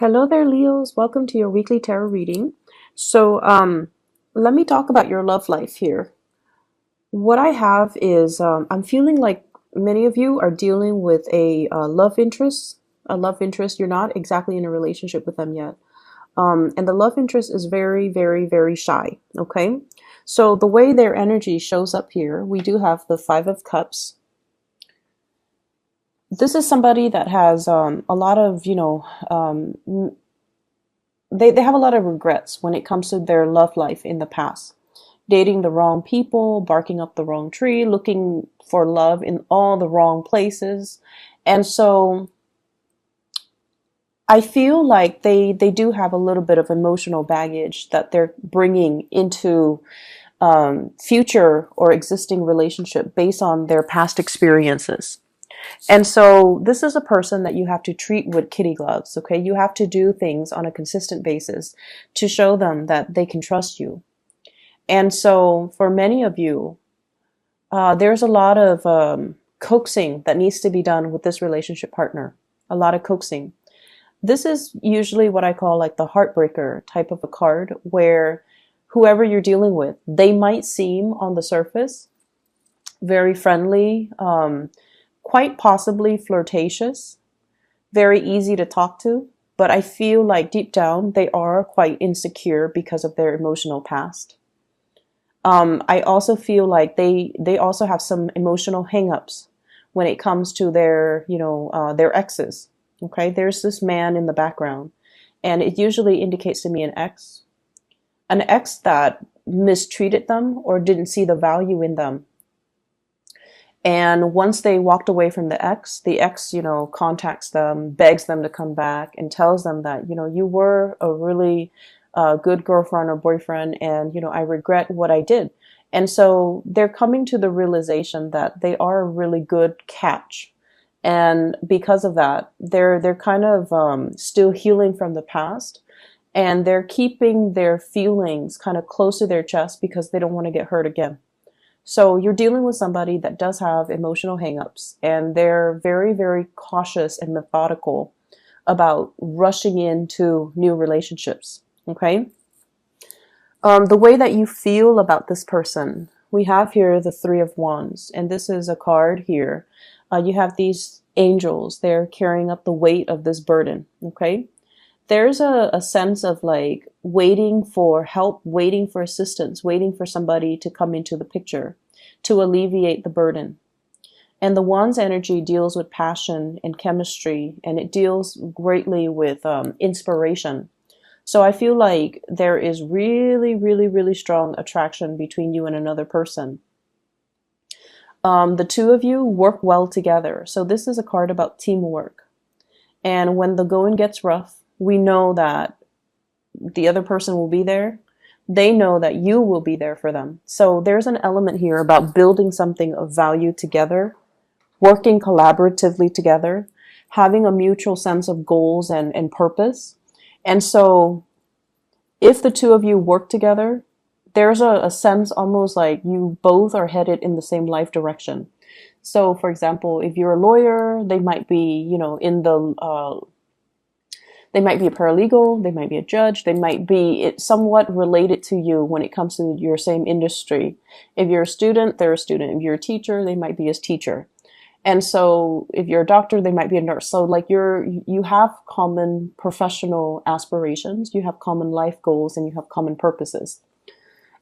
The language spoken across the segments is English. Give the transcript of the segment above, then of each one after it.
Hello there, Leos. Welcome to your weekly tarot reading. So, let me talk about your love life here. What I have is I'm feeling like many of you are dealing with a love interest. A love interest. You're not exactly in a relationship with them yet. And the love interest is very, very, very shy. Okay. So, the way their energy shows up here, we do have the Five of Cups. This is somebody that has a lot of, they have a lot of regrets when it comes to their love life in the past. Dating the wrong people, barking up the wrong tree, looking for love in all the wrong places. And so I feel like they do have a little bit of emotional baggage that they're bringing into future or existing relationship based on their past experiences. And so this is a person that you have to treat with kitty gloves, okay? You have to do things on a consistent basis to show them that they can trust you. And so for many of you, there's a lot of coaxing that needs to be done with this relationship partner. A lot of coaxing. This is usually what I call like the heartbreaker type of a card, where whoever you're dealing with, they might seem on the surface very friendly, quite possibly flirtatious, very easy to talk to, but I feel like deep down they are quite insecure because of their emotional past. I also feel like they also have some emotional hangups when it comes to their exes. Okay, there's this man in the background, and it usually indicates to me an ex that mistreated them or didn't see the value in them. And once they walked away from the ex, contacts them, begs them to come back, and tells them that, you were a really good girlfriend or boyfriend, and, I regret what I did. And so they're coming to the realization that they are a really good catch. And because of that, they're kind of still healing from the past. And they're keeping their feelings kind of close to their chest because they don't want to get hurt again. So you're dealing with somebody that does have emotional hangups, and they're very, very cautious and methodical about rushing into new relationships. Okay. The way that you feel about this person, we have here the Three of Wands, and this is a card here. You have these angels, they're carrying up the weight of this burden. Okay. There's a sense of like waiting for help, waiting for assistance, waiting for somebody to come into the picture to alleviate the burden. And the Wands energy deals with passion and chemistry, and it deals greatly with inspiration. So I feel like there is really, really, really strong attraction between you and another person. The two of you work well together. So this is a card about teamwork. And when the going gets rough, we know that the other person will be there. They know that you will be there for them. So there's an element here about building something of value together, working collaboratively together, having a mutual sense of goals and purpose. And so if the two of you work together, there's a sense almost like you both are headed in the same life direction. So for example, if you're a lawyer, they might be, they might be a paralegal, they might be a judge, they might be somewhat related to you when it comes to your same industry. If you're a student, they're a student. If you're a teacher, they might be a teacher. And so if you're a doctor, they might be a nurse. So like you have common professional aspirations, you have common life goals, and you have common purposes.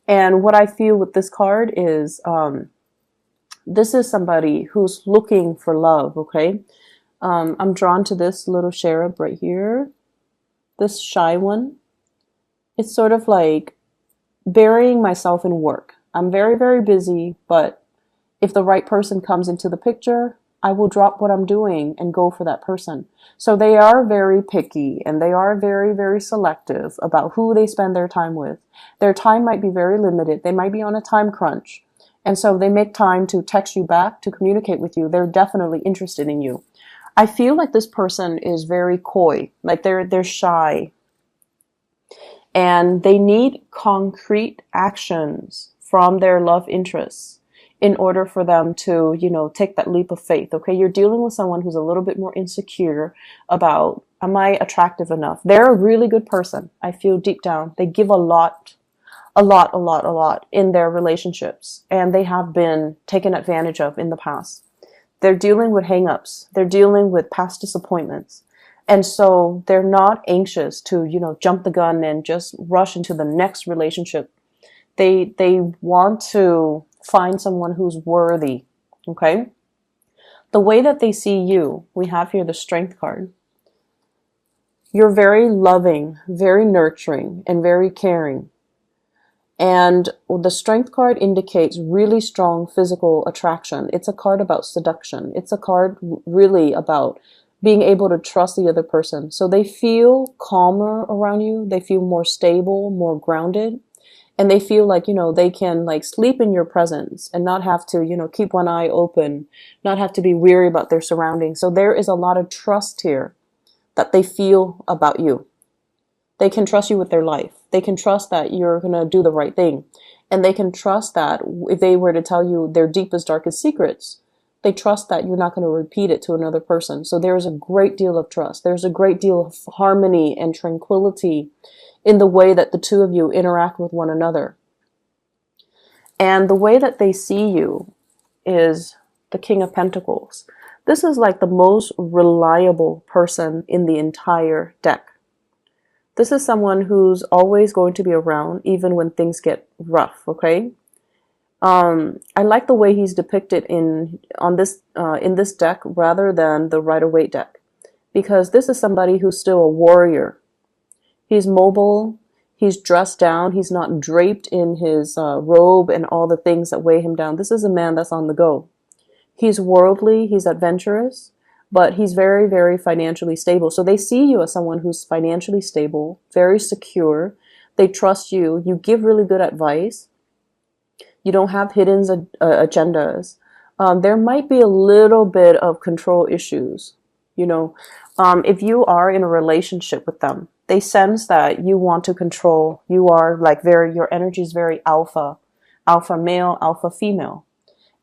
And what I feel with this card is this is somebody who's looking for love, okay? I'm drawn to this little cherub right here, this shy one. It's sort of like burying myself in work. I'm very, very busy, but if the right person comes into the picture, I will drop what I'm doing and go for that person. So they are very picky, and they are very, very selective about who they spend their time with. Their time might be very limited. They might be on a time crunch. And so they make time to text you back, to communicate with you. They're definitely interested in you. I feel like this person is very coy, like they're shy, and they need concrete actions from their love interests in order for them to, take that leap of faith. Okay, you're dealing with someone who's a little bit more insecure about Am I attractive enough? They're a really good person. I feel deep down. They give a lot in their relationships, and they have been taken advantage of in the past. They're dealing with hangups. They're dealing with past disappointments. And so they're not anxious to, jump the gun and just rush into the next relationship. They want to find someone who's worthy. Okay? The way that they see you, we have here the Strength card. You're very loving, very nurturing, and very caring. And the Strength card indicates really strong physical attraction. It's a card about seduction. It's a card really about being able to trust the other person. So they feel calmer around you. They feel more stable, more grounded. And they feel like, they can like sleep in your presence and not have to, keep one eye open, not have to be weary about their surroundings. So there is a lot of trust here that they feel about you. They can trust you with their life. They can trust that you're going to do the right thing. And they can trust that if they were to tell you their deepest, darkest secrets, they trust that you're not going to repeat it to another person. So there's a great deal of trust. There's a great deal of harmony and tranquility in the way that the two of you interact with one another. And the way that they see you is the King of Pentacles. This is like the most reliable person in the entire deck. This is someone who's always going to be around even when things get rough, okay? I like the way he's depicted in this deck rather than the Rider-Waite deck, because this is somebody who's still a warrior. He's mobile, he's dressed down, he's not draped in his robe and all the things that weigh him down. This is a man that's on the go. He's worldly, he's adventurous, but he's very, very financially stable. So they see you as someone who's financially stable, very secure. They trust you. You give really good advice. You don't have hidden agendas. There might be a little bit of control issues. If you are in a relationship with them, they sense that you want to control. You are like your energy is very alpha male, alpha female.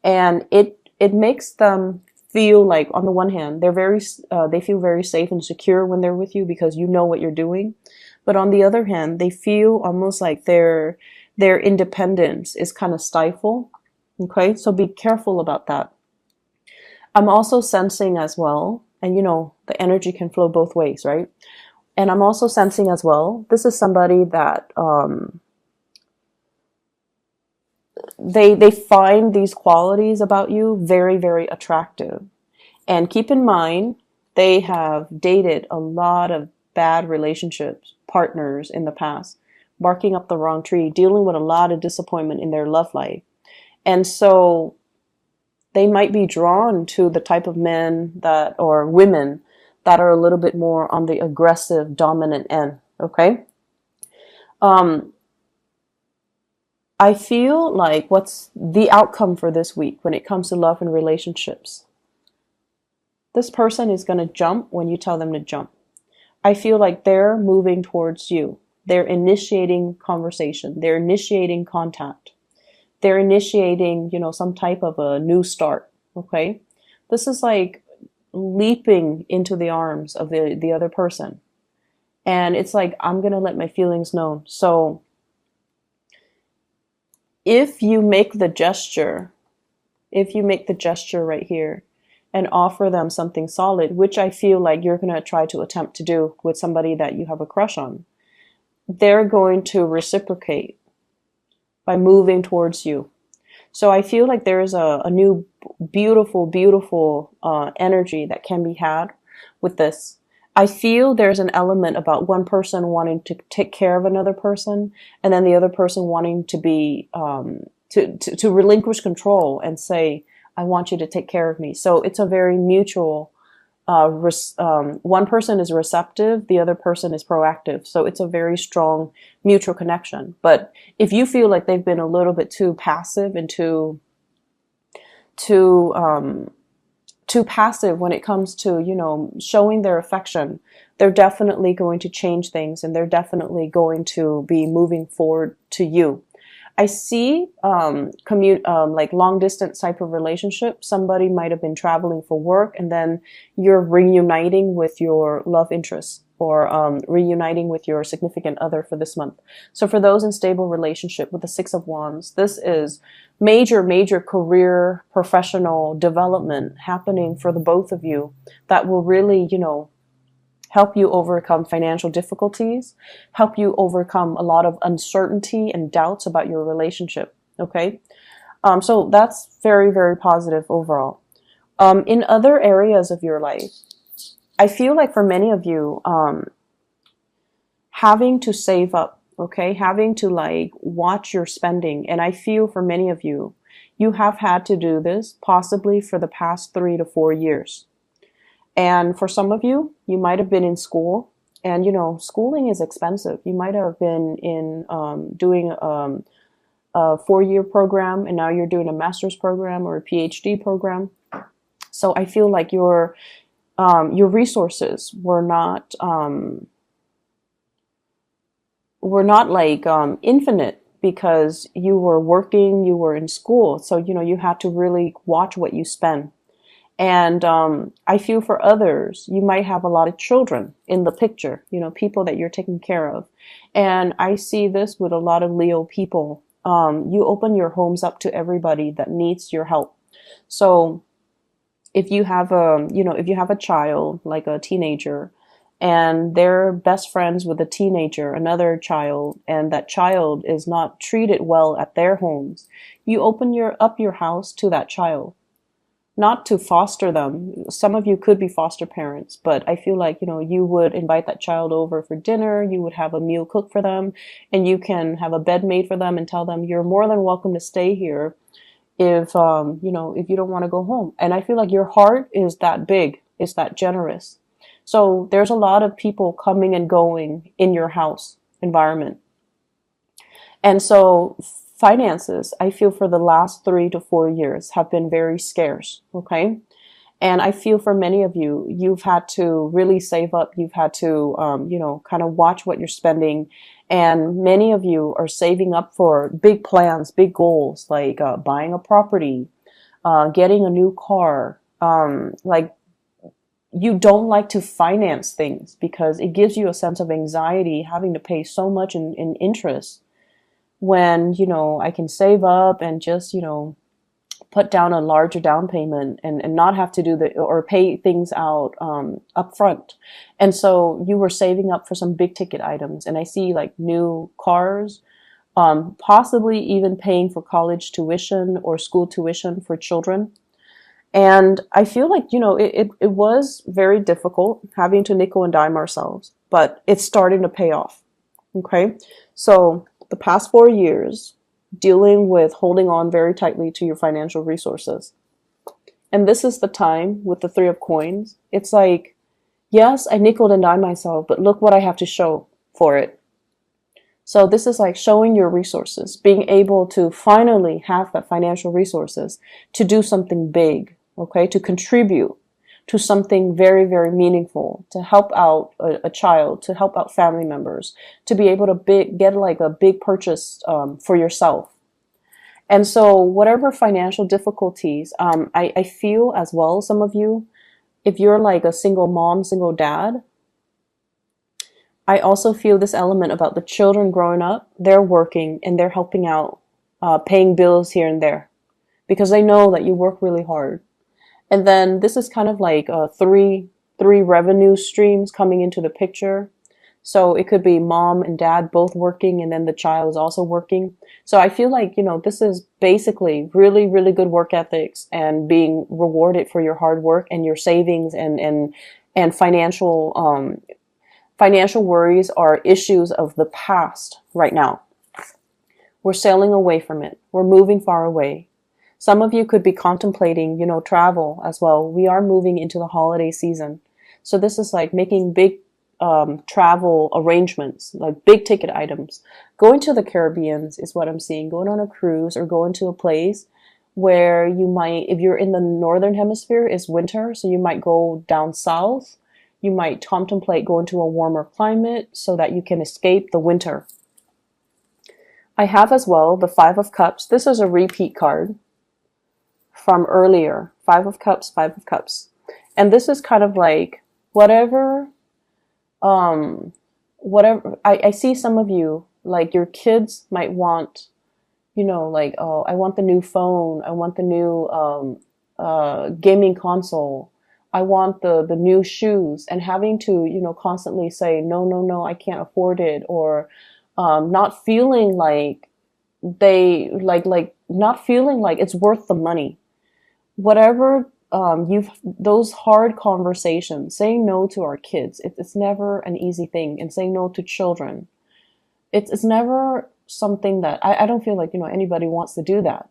And it makes them feel like, on the one hand, they feel very safe and secure when they're with you because you know what you're doing. But on the other hand, they feel almost like their independence is kind of stifled. Okay, so be careful about that. I'm also sensing as well, and the energy can flow both ways, right? And I'm also sensing as well, this is somebody that they find these qualities about you very, very attractive. And keep in mind, they have dated a lot of bad relationships, partners in the past, barking up the wrong tree, dealing with a lot of disappointment in their love life. And so they might be drawn to the type of men or women that are a little bit more on the aggressive, dominant end. Okay? I feel like what's the outcome for this week when it comes to love and relationships? This person is going to jump when you tell them to jump. I feel like they're moving towards you. They're initiating conversation. They're initiating contact. They're initiating, some type of a new start. Okay? This is like leaping into the arms of the other person. And it's like, I'm going to let my feelings known. So if you make the gesture right here and offer them something solid, which I feel like you're going to try to attempt to do with somebody that you have a crush on, they're going to reciprocate by moving towards you. So I feel like there is a new beautiful, beautiful energy that can be had with this. I feel there's an element about one person wanting to take care of another person, and then the other person wanting to be to relinquish control and say, I want you to take care of me. So it's a very mutual, one person is receptive, the other person is proactive. So it's a very strong mutual connection. But if you feel like they've been a little bit too passive and too passive when it comes to, showing their affection, they're definitely going to change things, and they're definitely going to be moving forward to you. I see commute like long distance type of relationship. Somebody might have been traveling for work, and then you're reuniting with your love interest, or reuniting with your significant other for this month. So for those in stable relationship with the Six of Wands, this is major career professional development happening for the both of you that will really, help you overcome financial difficulties, help you overcome a lot of uncertainty and doubts about your relationship. Okay. So that's very positive overall. In other areas of your life, I feel like for many of you, having to save up, okay, having to like watch your spending. And I feel for many of you, you have had to do this possibly for the past 3 to 4 years. And for some of you, you might have been in school, and schooling is expensive. You might have been in doing a 4-year program, and now you're doing a master's program or a PhD program. So I feel like your resources were not like infinite, because you were working, you were in school. So you had to really watch what you spend. And I feel for others, you might have a lot of children in the picture, people that you're taking care of. And I see this with a lot of Leo people. You open your homes up to everybody that needs your help. So if you have a child, like a teenager, and they're best friends with a teenager, another child, and that child is not treated well at their homes, you open up your house to that child. Not to foster them. Some of you could be foster parents, but I feel like, you would invite that child over for dinner, you would have a meal cooked for them, and you can have a bed made for them and tell them you're more than welcome to stay here if if you don't want to go home. And I feel like your heart is that big, is that generous. So there's a lot of people coming and going in your house environment. And so finances, I feel for the last 3 to 4 years have been very scarce. Okay. And I feel for many of you, you've had to really save up. You've had to, kind of watch what you're spending. And many of you are saving up for big plans, big goals, like buying a property, getting a new car. Like, you don't like to finance things because it gives you a sense of anxiety having to pay so much in interest, when, I can save up and just, put down a larger down payment and not have to do or pay things out up front. And so you were saving up for some big ticket items. And I see like new cars, possibly even paying for college tuition or school tuition for children. And I feel like, it was very difficult having to nickel and dime ourselves, but it's starting to pay off. Okay. So the past 4 years, dealing with holding on very tightly to your financial resources. And this is the time with the Three of Coins. It's like, yes, I nickeled and dimed myself, but look what I have to show for it. So this is like showing your resources, being able to finally have that financial resources to do something big, okay, to contribute to something very meaningful, to help out a child, to help out family members, to be able to get like a big purchase for yourself. And so whatever financial difficulties, I feel as well, some of you, if you're like a single mom, single dad, I also feel this element about the children growing up. They're working and they're helping out, paying bills here and there, because they know that you work really hard. And then this is kind of like three revenue streams coming into the picture. So it could be mom and dad both working, and then the child is also working. So I feel like, this is basically really good work ethics and being rewarded for your hard work and your savings and financial worries are issues of the past right now. We're sailing away from it. We're moving far away. Some of you could be contemplating, travel as well. We are moving into the holiday season. So this is like making big travel arrangements, like big ticket items. Going to the Caribbean is what I'm seeing. Going on a cruise or going to a place where you might, if you're in the northern hemisphere, it's winter. So you might go down south. You might contemplate going to a warmer climate so that you can escape the winter. I have as well the Five of Cups. This is a repeat card from earlier. Five of Cups, Five of Cups. And this is kind of like whatever, um, whatever. I see some of you, like your kids might want, like, oh, I want the new phone. I want the new gaming console. I want the new shoes, and having to, constantly say, no, no, no, I can't afford it, or not feeling like not feeling like it's worth the money. Whatever, you've those hard conversations, saying no to our kids, it's never an easy thing, and saying no to children, it's never something that I don't feel like, anybody wants to do that.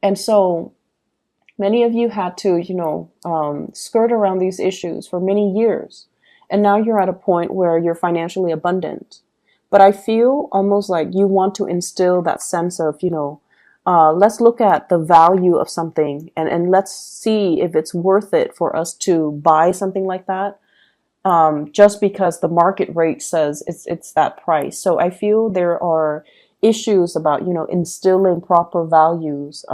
And so many of you had to, skirt around these issues for many years. And now you're at a point where you're financially abundant. But I feel almost like you want to instill that sense of, let's look at the value of something, and let's see if it's worth it for us to buy something like that, just because the market rate says it's that price. So I feel there are issues about, instilling proper values,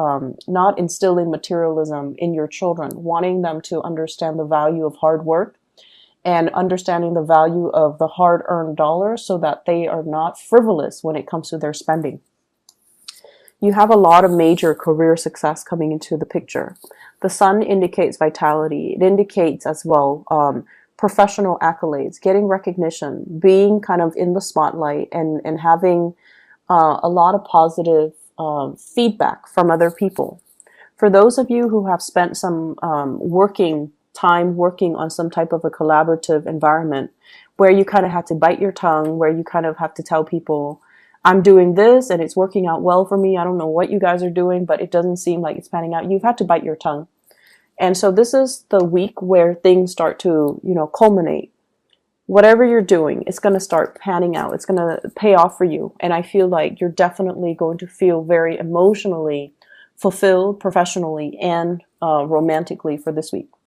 not instilling materialism in your children, wanting them to understand the value of hard work and understanding the value of the hard-earned dollars, so that they are not frivolous when it comes to their spending. You have a lot of major career success coming into the picture. The sun indicates vitality. It indicates as well, professional accolades, getting recognition, being kind of in the spotlight, and having a lot of positive feedback from other people. For those of you who have spent some working on some type of a collaborative environment, where you kind of have to bite your tongue, where you kind of have to tell people, I'm doing this and it's working out well for me. I don't know what you guys are doing, but it doesn't seem like it's panning out. You've had to bite your tongue. And so this is the week where things start to, culminate. Whatever you're doing, it's going to start panning out. It's going to pay off for you. And I feel like you're definitely going to feel very emotionally fulfilled, professionally and romantically, for this week.